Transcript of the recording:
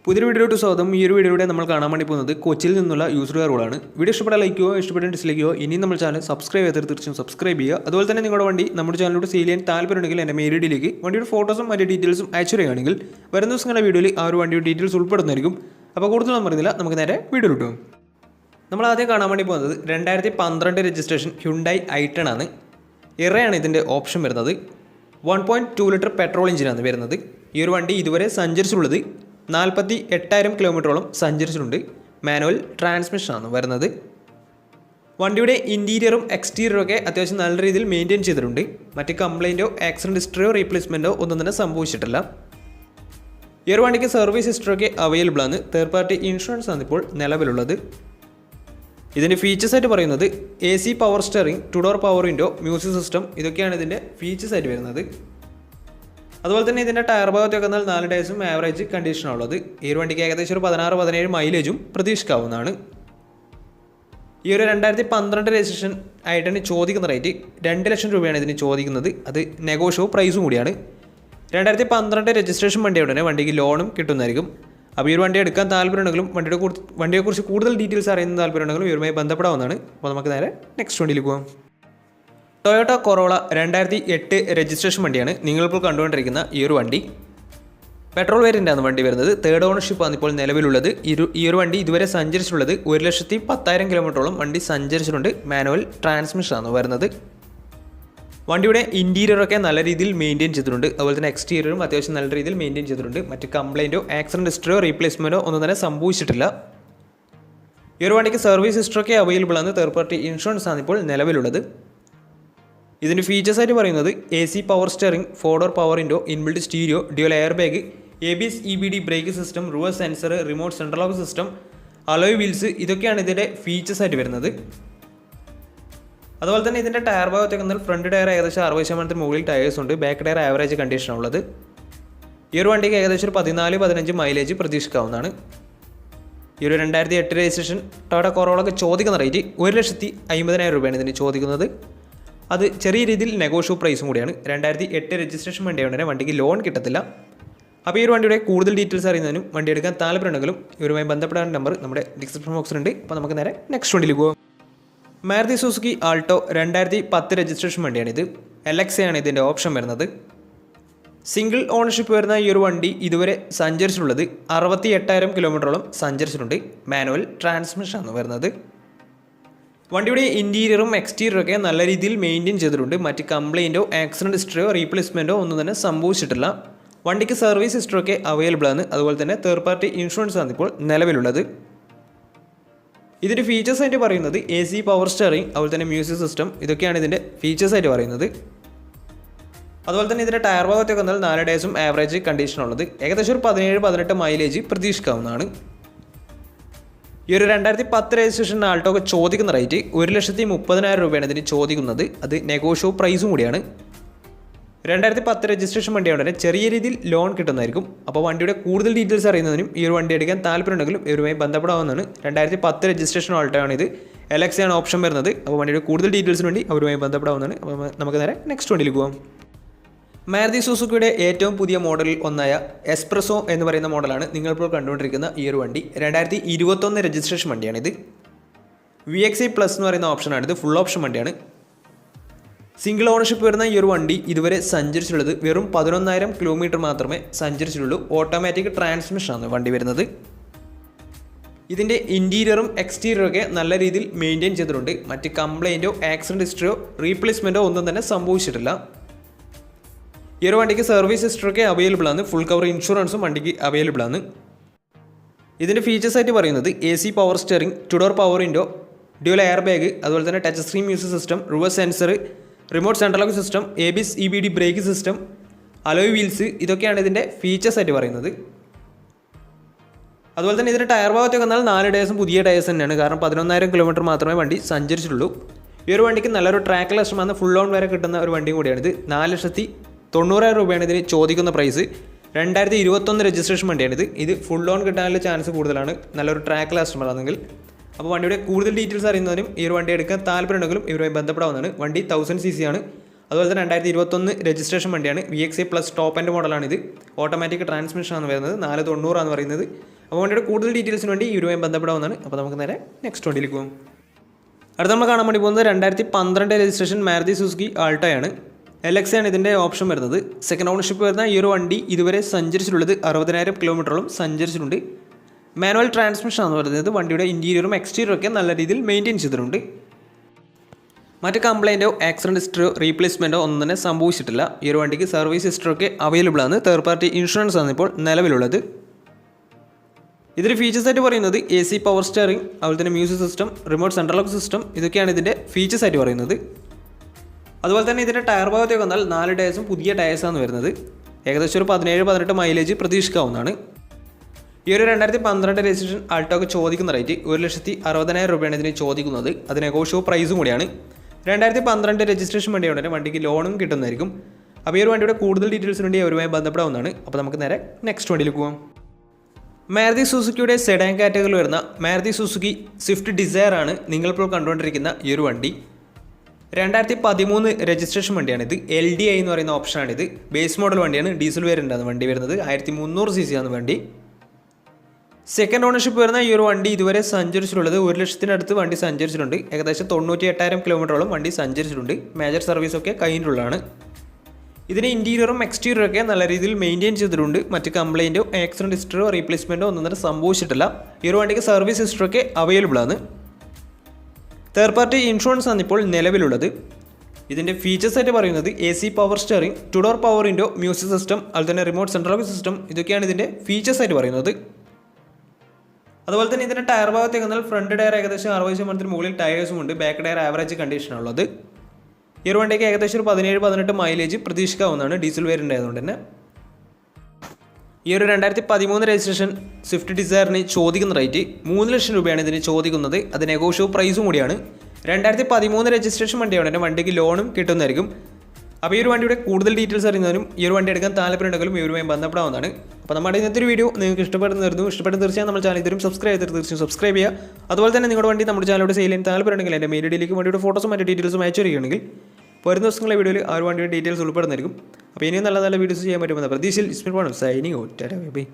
പുതിയൊരു വീഡിയോയിലോട്ട് സ്വാഗതം. ഈ ഒരു വീഡിയോയിലൂടെ നമ്മൾ കാണാൻ വേണ്ടി പോകുന്നത് കൊച്ചിയിൽ നിന്നുള്ള യൂസർ റോളാണ്. വീഡിയോ ഇഷ്ടപ്പെട്ടാൽ ലൈക്കോ, ഇഷ്ടപ്പെട്ടാൽ ഡിസ്ലൈക്കോ. ഇനിയും നമ്മൾ ചാനൽ സബ്സ്ക്രൈബ് ചെയ്ത് തീർച്ചയായും സബ്സ്ക്രൈബ് ചെയ്യുക. അതുപോലെ തന്നെ നിങ്ങളുടെ വണ്ടി നമ്മുടെ ചാനലിലൂടെ സെയിൽ ചെയ്യാൻ താല്പര്യമുണ്ടെങ്കിൽ എൻ്റെ മെയിൽ ഐഡിയിലേക്ക് വണ്ടിയുടെ ഫോട്ടോസും മറ്റു ഡീറ്റെയിൽസും അയച്ചു തരികയാണെങ്കിൽ വരുന്ന ദിവസങ്ങളുടെ വീഡിയോയിൽ ആ ഒരു വണ്ടിയുടെ ഡീറ്റെയിൽസ് ഉൾപ്പെടുന്നതായിരിക്കും. അപ്പോൾ കൂടുതൽ നമ്മൾ പറയുന്നില്ല, നമുക്ക് നേരെ വീഡിയോ കിട്ടും. നമ്മൾ ആദ്യം കാണാൻ വേണ്ടി പോകുന്നത് 2012 രജിസ്ട്രേഷൻ ഹ്യുണ്ടായി i10 ആണ്. ഇറയാണ് ഇതിൻ്റെ ഓപ്ഷൻ വരുന്നത്. 1.2 ലിറ്റർ പെട്രോൾ എഞ്ചിനാണ് വരുന്നത്. ഈ ഒരു വണ്ടി ഇതുവരെ സഞ്ചരിച്ചിട്ടുള്ളത് 48,000 കിലോമീറ്ററോളം സഞ്ചരിച്ചിട്ടുണ്ട്. മാനുവൽ ട്രാൻസ്മിഷനാണ് വരുന്നത്. വണ്ടിയുടെ ഇൻറ്റീരിയറും എക്സ്റ്റീരിയറും ഒക്കെ അത്യാവശ്യം നല്ല രീതിയിൽ മെയിൻറ്റെയിൻ ചെയ്തിട്ടുണ്ട്. മറ്റ് കംപ്ലൈൻറ്റോ ആക്സിഡൻറ്റ് ഹിസ്റ്ററിയോ റീപ്ലേസ്മെൻറ്റോ ഒന്നും തന്നെ സംഭവിച്ചിട്ടില്ല. ഈ ഒരു വണ്ടിക്ക് സർവീസ് ഹിസ്റ്ററിയൊക്കെ അവൈലബിൾ ആണ്. തേർഡ് പാർട്ടി ഇൻഷുറൻസ് ആണ് ഇപ്പോൾ നിലവിലുള്ളത്. ഇതിൻ്റെ ഫീച്ചേഴ്സായിട്ട് പറയുന്നത് AC power steering, 2 door power window, music system, ഇതൊക്കെയാണ് ഇതിൻ്റെ ഫീച്ചേഴ്സായിട്ട് വരുന്നത്. അതുപോലെ തന്നെ ഇതിൻ്റെ ടയർ ഭാഗത്തൊക്കെ എന്നാൽ 4 ടയേഴ്സും ആവറേജ് കണ്ടീഷനുള്ളത്. ഈ ഒരു വണ്ടിക്ക് ഏകദേശം ഒരു 16-17 മൈലേജും പ്രതീക്ഷിക്കാവുന്നതാണ്. ഈ ഒരു 2012 രജിസ്ട്രേഷൻ i10 ചോദിക്കുന്ന റേറ്റ് 2 ലക്ഷം രൂപയാണ് ഇതിന് ചോദിക്കുന്നത്. അത് നെഗോഷ്യബിൾ പ്രൈസും കൂടിയാണ്. 2012 രജിസ്ട്രേഷൻ വണ്ടിയോടെ തന്നെ വണ്ടിക്ക് ലോണും കിട്ടുന്നതായിരിക്കും. അപ്പോൾ ഈ ഒരു വണ്ടി എടുക്കാൻ താല്പര്യമുണ്ടെങ്കിലും വണ്ടിയെക്കുറിച്ച് കൂടുതൽ ഡീറ്റെയിൽസ് അറിയുന്ന താല്പര്യമുണ്ടെങ്കിലും ഇവരുമായി ബന്ധപ്പെടാവുന്നതാണ്. അപ്പോൾ നമുക്ക് നേരെ നെക്സ്റ്റ് വണ്ടിയിൽ പോകാം. ടൊയോട്ട കൊറോള 2008 രജിസ്ട്രേഷൻ വണ്ടിയാണ് നിങ്ങളിപ്പോൾ കണ്ടുകൊണ്ടിരിക്കുന്ന ഈ ഒരു വണ്ടി. പെട്രോൾ വേരിയൻ്റാണ് വണ്ടി വരുന്നത്. തേർഡ് ഓണർഷിപ്പാണ് ഇപ്പോൾ നിലവിലുള്ളത്. ഈ ഒരു വണ്ടി ഇതുവരെ സഞ്ചരിച്ചിട്ടുള്ളത് 1,10,000 കിലോമീറ്ററോളം വണ്ടി സഞ്ചരിച്ചിട്ടുണ്ട്. മാനുവൽ ട്രാൻസ്മിഷനാണ് വരുന്നത്. വണ്ടിയുടെ ഇൻറ്റീരിയറൊക്കെ നല്ല രീതിയിൽ മെയിൻറ്റെയിൻ ചെയ്തിട്ടുണ്ട്. അതുപോലെ തന്നെ എക്സ്റ്റീരിയറും അത്യാവശ്യം നല്ല രീതിയിൽ മെയിൻറ്റെയിൻ ചെയ്തിട്ടുണ്ട്. മറ്റ് കംപ്ലൈൻറ്റോ ആക്സിഡൻറ്റ് ഹിസ്റ്ററിയോ റീപ്ലേസ്മെൻറ്റോ ഒന്നും തന്നെ സംഭവിച്ചിട്ടില്ല. ഈ ഒരു വണ്ടിക്ക് സർവീസ് ഹിസ്റ്ററൊക്കെ അവൈലബിൾ ആണ്. തേർഡ് പാർട്ടി ഇൻഷുറൻസ് ആണ് ഇപ്പോൾ നിലവിലുള്ളത്. ഇതിൻ്റെ ഫീച്ചേഴ്സായിട്ട് പറയുന്നത് AC power steering, 4 door power window, inbuilt stereo, dual air bag, ABS EBD brake system, reverse sensor, remote central lock system, alloy wheels, ഇതൊക്കെയാണ് ഇതിൻ്റെ ഫീച്ചേഴ്സായിട്ട് വരുന്നത്. അതുപോലെ തന്നെ ഇതിൻ്റെ ടയർ ഭാഗത്തൊക്കെ എന്നാൽ ഫ്രണ്ട് ടയർ ഏകദേശം 60% മുകളിൽ ടയേഴ്സ് ഉണ്ട്. ബാക്ക് ടയർ ആവറേജ് കണ്ടീഷനുള്ളത്. ഈ ഒരു വണ്ടിക്ക് ഏകദേശം ഒരു 14-15 മൈലേജ് പ്രതീക്ഷിക്കാവുന്നതാണ്. ഈ ഒരു 2008 രജിസ്ട്രേഷൻ ടൊയോട്ട കൊറോളൊക്കെ ചോദിക്കുന്ന റേറ്റ് 1,50,000 രൂപയാണ് ഇതിന് ചോദിക്കുന്നത്. അത് ചെറിയ രീതിയിൽ നെഗോഷ്യബിൾ പ്രൈസും കൂടിയാണ്. 2008 രജിസ്ട്രേഷൻ വണ്ടിയായതുകൊണ്ട് തന്നെ വണ്ടിക്ക് ലോൺ കിട്ടത്തില്ല. അപ്പോൾ ഈ ഒരു വണ്ടിയുടെ കൂടുതൽ ഡീറ്റെയിൽസ് അറിയുന്നതിനും വണ്ടി എടുക്കാൻ താല്പര്യമുണ്ടെങ്കിലും ഇവരുമായി ബന്ധപ്പെടാൻ നമ്പർ നമ്മുടെ ഡിസ്ക്രിപ്ഷൻ ബോക്സിലുണ്ട്. അപ്പോൾ നമുക്ക് നേരെ നെക്സ്റ്റ് വണ്ടിയിൽ പോകാം. മാരുതി സുസുക്കി ആൾട്ടോ 2010 രജിസ്ട്രേഷൻ വണ്ടിയാണിത്. LX ആണ് ഇതിൻ്റെ ഓപ്ഷൻ വരുന്നത്. സിംഗിൾ ഓണർഷിപ്പ് വരുന്ന ഈ ഒരു വണ്ടി ഇതുവരെ സഞ്ചരിച്ചിട്ടുള്ളത് 68,000 കിലോമീറ്ററോളം സഞ്ചരിച്ചിട്ടുണ്ട്. മാനുവൽ ട്രാൻസ്മിഷനാണ് വരുന്നത്. വണ്ടിയുടെ ഇൻറ്റീരിയറും എക്സ്റ്റീരിയറും ഒക്കെ നല്ല രീതിയിൽ മെയിൻറ്റെയിൻ ചെയ്തിട്ടുണ്ട്. മറ്റ് കംപ്ലൈൻറ്റോ ആക്സിഡൻറ്റ് ഹിസ്റ്ററിയോ റീപ്ലേസ്മെൻറ്റോ ഒന്നും തന്നെ സംഭവിച്ചിട്ടില്ല. വണ്ടിക്ക് സർവീസ് ഹിസ്റ്ററൊക്കെ അവൈലബിൾ ആണ്. അതുപോലെ തന്നെ തേർഡ് പാർട്ടി ഇൻഷുറൻസ് ആണ് ഇപ്പോൾ നിലവിലുള്ളത്. ഇതിൻ്റെ ഫീച്ചേഴ്സായിട്ട് പറയുന്നത് AC പവർ സ്റ്റിയറിംഗ്, അതുപോലെ തന്നെ മ്യൂസിക് സിസ്റ്റം, ഇതൊക്കെയാണ് ഇതിൻ്റെ ഫീച്ചേഴ്സായിട്ട് പറയുന്നത്. അതുപോലെ തന്നെ ഇതിൻ്റെ ടയർ ഭാഗത്തൊക്കെ വന്നാൽ 4 ടയേഴ്സും ആവറേജ് കണ്ടീഷനുള്ളത്. ഏകദേശം ഒരു 17-18 മൈലേജ് പ്രതീക്ഷിക്കാവുന്നതാണ്. ഈ ഒരു 2010 രജിസ്ട്രേഷൻ ആൾട്ടോക്ക് ചോദിക്കുന്ന റേറ്റ് 1,30,000 രൂപയാണ് ഇതിന് ചോദിക്കുന്നത്. അത് നെഗോഷ്യബിൾ പ്രൈസും കൂടിയാണ്. 2010 രജിസ്ട്രേഷൻ വണ്ടിയായതുകൊണ്ട് തന്നെ ചെറിയ രീതിയിൽ ലോൺ കിട്ടുന്നതായിരിക്കും. അപ്പോൾ വണ്ടിയുടെ കൂടുതൽ ഡീറ്റെയിൽസ് അറിയുന്നതിനും ഈ ഒരു വണ്ടി എടുക്കാൻ താല്പര്യമുണ്ടെങ്കിലും ഇവരുമായി ബന്ധപ്പെടാവുന്നതാണ്. 2010 രജിസ്ട്രേഷൻ ആൾട്ടോയാണ് ഇത്. LX ആണ് ഓപ്ഷൻ വരുന്നത്. അപ്പോൾ വണ്ടിയുടെ കൂടുതൽ ഡീറ്റെയിൽസിന് വേണ്ടി അവരുമായി ബന്ധപ്പെടാവുന്നതാണ്. അപ്പോൾ നമുക്ക് നേരെ നെക്സ്റ്റ് വണ്ടിയിൽ പോകാം. മാരുതി സുസുക്കിയുടെ ഏറ്റവും പുതിയ മോഡലിൽ ഒന്നായ എസ്പ്രസോ എന്ന് പറയുന്ന മോഡലാണ് നിങ്ങളിപ്പോൾ കണ്ടുകൊണ്ടിരിക്കുന്ന ഈ ഒരു വണ്ടി. 2021 രജിസ്ട്രേഷൻ വണ്ടിയാണിത്. VXi പ്ലസ് എന്ന് പറയുന്ന ഓപ്ഷനാണിത്. ഫുൾ ഓപ്ഷൻ വണ്ടിയാണ്. സിംഗിൾ ഓണർഷിപ്പ് വരുന്ന ഈ ഒരു വണ്ടി ഇതുവരെ സഞ്ചരിച്ചിട്ടുള്ളത് വെറും 11,000 കിലോമീറ്റർ മാത്രമേ സഞ്ചരിച്ചിട്ടുള്ളൂ. ഓട്ടോമാറ്റിക് ട്രാൻസ്മിഷനാണ് വണ്ടി വരുന്നത്. ഇതിൻ്റെ ഇൻറ്റീരിയറും എക്സ്റ്റീരിയറും ഒക്കെ നല്ല രീതിയിൽ മെയിൻറ്റെയിൻ ചെയ്തിട്ടുണ്ട്. മറ്റ് കംപ്ലൈൻറ്റോ ആക്സിഡൻറ്റ് ഹിസ്റ്ററിയോ റീപ്ലേസ്മെൻറ്റോ ഒന്നും തന്നെ സംഭവിച്ചിട്ടില്ല. ഈ ഒരു വണ്ടിക്ക് സർവീസ് ഹിസ്റ്ററൊക്കെ അവൈലബിൾ ആണ്. ഫുൾ കവർ ഇൻഷുറൻസും വണ്ടിക്ക് അവൈലബിൾ ആണ്. ഇതിൻ്റെ ഫീച്ചേഴ്സായിട്ട് പറയുന്നത് AC power steering, 2 door power window, dual air bag, അതുപോലെ തന്നെ touch screen music system, reverse sensor, remote central lock system, ABS EBD brake system, alloy wheels, ഇതൊക്കെയാണ് ഇതിൻ്റെ ഫീച്ചേഴ്സായിട്ട് പറയുന്നത്. അതുപോലെ തന്നെ ഇതിൻ്റെ ടയർ ഭാഗത്തൊക്കെ വന്നാൽ 4 ടയേഴ്സും പുതിയ ടയേഴ്സ് തന്നെയാണ്. കാരണം 11,000 കിലോമീറ്റർ മാത്രമേ വണ്ടി സഞ്ചരിച്ചിട്ടുള്ളൂ. ഈ ഒരു വണ്ടിക്ക് നല്ലൊരു ട്രാക്ക് ലക്ഷമാണ്. ഫുൾ ഓൺ വരെ കിട്ടുന്ന ഒരു വണ്ടിയും കൂടിയാണിത്. 4,90,000 രൂപയാണ് ഇതിന് ചോദിക്കുന്ന പ്രൈസ്. 2021 രജിസ്ട്രേഷൻ വണ്ടിയാണിത്. ഇത് ഫുൾ ഓൺ കിട്ടാനുള്ള ചാൻസ് കൂടുതലാണ് നല്ലൊരു ട്രാക്ക് കസ്റ്റമർ ആണെങ്കിൽ. അപ്പോൾ വണ്ടിയുടെ കൂടുതൽ ഡീറ്റെയിൽസ് അറിയുന്നതിനും ഈ ഒരു വണ്ടി എടുക്കാൻ താല്പര്യമുണ്ടെങ്കിലും ഇവരുമായി ബന്ധപ്പെടാവുന്നതാണ്. വണ്ടി 1000cc ആണ്. അതുപോലെ തന്നെ 2021 രജിസ്ട്രേഷൻ വണ്ടിയാണ്. VXI പ്ലസ് ടോപ്പ് എൻഡ് മോഡലാണിത്. ഓട്ടോമാറ്റിക് ട്രാൻസ്മിഷനാണ് വരുന്നത്. 490 പറയുന്നത്. അപ്പോൾ വണ്ടിയുടെ കൂടുതൽ ഡീറ്റെയിൽസിന് വേണ്ടി ഇവരുമായി ബന്ധപ്പെടാവുന്നതാണ്. അപ്പോൾ നമുക്ക് നേരെ നെക്സ്റ്റ് വണ്ടിയിലേക്ക് പോകും. അടുത്ത നമ്മൾ കാണാൻ വേണ്ടി പോകുന്നത് 2012 രജിസ്ട്രേഷൻ മാരുതി സുസുക്കി ആൾട്ടോയാണ്. LX ആണ് ഇതിൻ്റെ ഓപ്ഷൻ വരുന്നത്. സെക്കൻഡ് ഓണർഷിപ്പ് വരുന്ന ഈ ഒരു വണ്ടി ഇതുവരെ സഞ്ചരിച്ചിട്ടുള്ളത് 60,000 കിലോമീറ്ററോളം സഞ്ചരിച്ചിട്ടുണ്ട്. മാനുവൽ ട്രാൻസ്മിഷൻ ആണ് പറയുന്നത്. വണ്ടിയുടെ ഇൻറ്റീരിയറും എക്സ്റ്റീരിയറും ഒക്കെ നല്ല രീതിയിൽ മെയിൻറ്റെയിൻ ചെയ്തിട്ടുണ്ട്. മറ്റ് കംപ്ലൈൻറ്റോ ആക്സിഡൻറ്റ് ഹിസ്റ്ററിയോ റീപ്ലേസ്മെൻറ്റോ ഒന്നും തന്നെ സംഭവിച്ചിട്ടില്ല. ഈ ഒരു വണ്ടിക്ക് സർവീസ് ഹിസ്റ്ററി ഒക്കെ അവൈലബിൾ ആണ്. തേർഡ് പാർട്ടി ഇൻഷുറൻസ് ആണ് ഇപ്പോൾ നിലവിലുള്ളത്. ഇതിൻ്റെ ഫീച്ചേഴ്സ് ആയിട്ട് പറയുന്നത് AC പവർ സ്റ്റിയറിംഗ്, അതുപോലെ തന്നെ music system, remote central lock system, ഇതൊക്കെയാണ് ഇതിൻ്റെ ഫീച്ചേഴ്സ് ആയിട്ട് പറയുന്നത്. അതുപോലെ തന്നെ ഇതിൻ്റെ ടയർ ഭാഗത്തേക്ക് വന്നാൽ 4 ടയേഴ്സും പുതിയ ടയേഴ്സാണ് വരുന്നത്. ഏകദേശം ഒരു 17-18 മൈലേജ് പ്രതീക്ഷിക്കാവുന്നതാണ്. ഈ ഒരു 2012 രജിസ്ട്രേഷൻ ആൾട്ടോക്ക് ചോദിക്കുന്ന റേറ്റ് 1,60,000 രൂപയാണ് ഇതിന് ചോദിക്കുന്നത്. അത് നെഗോഷ്യബിൾ പ്രൈസും കൂടിയാണ്. 2012 രജിസ്ട്രേഷൻ വണ്ടിയോടെ വണ്ടിക്ക് ലോണും കിട്ടുന്നതായിരിക്കും. അപ്പോൾ ഈ ഒരു വണ്ടിയുടെ കൂടുതൽ ഡീറ്റെയിൽസിന് വേണ്ടി അവരുമായി ബന്ധപ്പെടാവുന്നതാണ്. അപ്പോൾ നമുക്ക് നേരെ നെക്സ്റ്റ് വണ്ടിയിൽ പോകാം. മാരുതി സുസുക്കിയുടെ സെഡാൻ കാറ്റഗറിയിൽ വരുന്ന മാരുതി സുസുക്കി സ്വിഫ്റ്റ് ഡിസയർ ആണ് നിങ്ങളിപ്പോൾ കണ്ടുകൊണ്ടിരിക്കുന്ന ഈ ഒരു വണ്ടി. 2013 രജിസ്ട്രേഷൻ വണ്ടിയാണിത്. LDI എന്ന് പറയുന്ന ഓപ്ഷനാണിത്. ബേസ് മോഡൽ വണ്ടിയാണ്. ഡീസൽ വേരിയൻ്റാണ് വണ്ടി വരുന്നത്. 1300 cc ആണ് വണ്ടി. സെക്കൻഡ് ഓണർഷിപ്പ് വരുന്ന ഈ ഒരു വണ്ടി ഇതുവരെ സഞ്ചരിച്ചിട്ടുള്ളത് 1,00,000 വണ്ടി സഞ്ചരിച്ചിട്ടുണ്ട്. ഏകദേശം 98,000 കിലോമീറ്ററോളം വണ്ടി സഞ്ചരിച്ചിട്ടുണ്ട്. മേജർ സർവീസൊക്കെ കഴിഞ്ഞിട്ടുള്ളതാണ്. ഇതിന് ഇൻറ്റീരിയറും എക്സ്റ്റീരിയറും ഒക്കെ നല്ല രീതിയിൽ മെയിൻറ്റെയിൻ ചെയ്തിട്ടുണ്ട്. മറ്റ് കംപ്ലൈൻറ്റോ ആക്സിഡൻറ്റ് ഹിസ്റ്ററിയോ റീപ്ലേസ്മെൻറ്റോ ഒന്നും തന്നെ സംഭവിച്ചിട്ടില്ല. ഈ ഒരു വണ്ടിക്ക് സർവീസ് ഹിസ്റ്ററി ഒക്കെ അവൈലബിൾ ആണ്. തേർഡ് പാർട്ടി ഇൻഷുറൻസ് ആണ് ഇപ്പോൾ നിലവിലുള്ളത്. ഇതിൻ്റെ ഫീച്ചേഴ്സ് ആയിട്ട് പറയുന്നത് AC power steering, 2 door power window, music system, അതുപോലെ തന്നെ റിമോട്ട് സെൻട്രൽ ലോക്ക് സിസ്റ്റം, ഇതൊക്കെയാണ് ഇതിൻ്റെ ഫീച്ചേഴ്സ് ആയിട്ട് പറയുന്നത്. അതുപോലെ തന്നെ ഇതിൻ്റെ ടയർ ഭാഗത്തേക്ക് വന്നാൽ ഫ്രണ്ട് ടയർ ഏകദേശം 60% മുകളിൽ ടയേഴ്സും ഉണ്ട്. ബാക്ക് ടയർ ആവറേജ് കണ്ടീഷനാണുള്ളത്. ഈ ഒരു വണ്ടിക്ക് ഏകദേശം ഒരു 17-18 മൈലേജ് പ്രതീക്ഷിക്കാവുന്നതാണ്. ഡീസൽ വേരിയൻ്റ് ആയതുകൊണ്ട് തന്നെ. ഈ ഒരു 2013 രജിസ്ട്രേഷൻ സ്വിഫ്റ്റ് ഡിസയറിന് ചോദിക്കുന്ന റേറ്റ് 3,00,000 രൂപയാണ് ഇതിന് ചോദിക്കുന്നത്. അത് നെഗോഷ്യബിൾ പ്രൈസും കൂടിയാണ്. 2013 രജിസ്ട്രേഷൻ വണ്ടിയാണ് തന്നെ വണ്ടിക്ക് ലോണും കിട്ടുന്നതായിരിക്കും. അപ്പോൾ ഈ ഒരു വണ്ടിയുടെ കൂടുതൽ ഡീറ്റെയിൽസ് അറിയുന്നതിനും ഈ ഒരു വണ്ടി എടുക്കാൻ താല്പര്യമുണ്ടെങ്കിലും ഇവരുമായി ബന്ധപ്പെടാവുന്നതാണ്. അപ്പോൾ നമ്മുടെ ഇന്നത്തെ ഒരു വീഡിയോ നിങ്ങൾക്ക് ഇഷ്ടപ്പെടുന്നതായിരുന്നു. ഇഷ്ടപ്പെടുന്ന തീർച്ചയായും നമ്മുടെ ചാനൽ ഇതും സബ്സ്ക്രൈബ് ചെയ്തിട്ട് തീർച്ചയായും സബ്സ്ക്രൈബ് ചെയ്യുക. അതുപോലെ തന്നെ നിങ്ങളുടെ വണ്ടി നമ്മുടെ ചാനലോട് സെയിൽ ചെയ്യാൻ താല്പര്യമുണ്ടെങ്കിൽ എൻ്റെ മെയിൽ ഐഡിയിലേക്ക് വണ്ടിയുടെ ഫോട്ടോസും മറ്റു ഡീറ്റെയിൽസും അയച്ചു തരികയാണെങ്കിൽ വരുന്ന ദിവസങ്ങളെ വീഡിയോയിൽ ആ ഒരു വണ്ടിയുടെ ഡീറ്റെയിൽസ് ഉൾപ്പെടുന്നതായിരിക്കും. അപ്പോൾ ഇനിയും നല്ല നല്ല വീഡിയോസ് ചെയ്യാൻ പറ്റുമെന്ന പ്രതീക്ഷയിൽ ഇസ്മിൽ പോകണം. Signing out. ബൈ.